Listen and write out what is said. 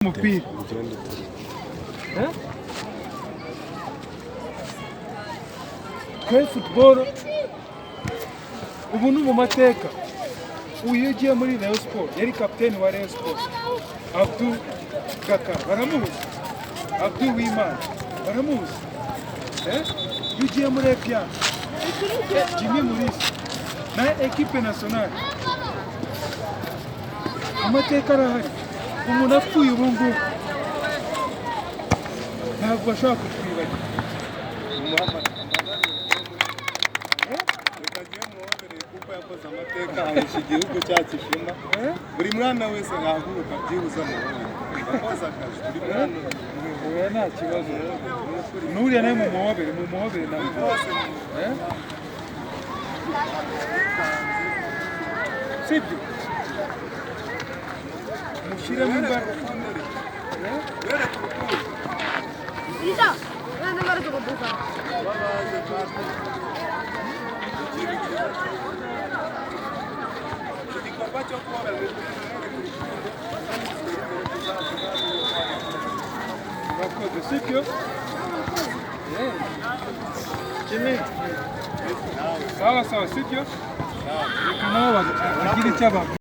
umupira twe football ubu ni mu mateka. Uyu ugiye muri Rayon Sport yari kapiteni wa Rayon Sport, Abdul Kaka baramuzi, Abdul Wimana baramuzi. Iyo ugiye muri EPR Jimmy Mulisa na equipe nationale, amateka arahari. Umuntu apfuye ubu ngubu ntabwo bashobora kutwibagirwa. amateka ahesha igihugu cyacu ishema. Buri mwana wese ntahuruka byibuze mu wakoze akazi. Buri mwana oya nta kibazo. Nuriya nawe mumuhobere nawe. Sibyo mushyiremo imbaraga. Urakoze sibyo? Jimmy sawa sibyo? Reka nabo bagire icyo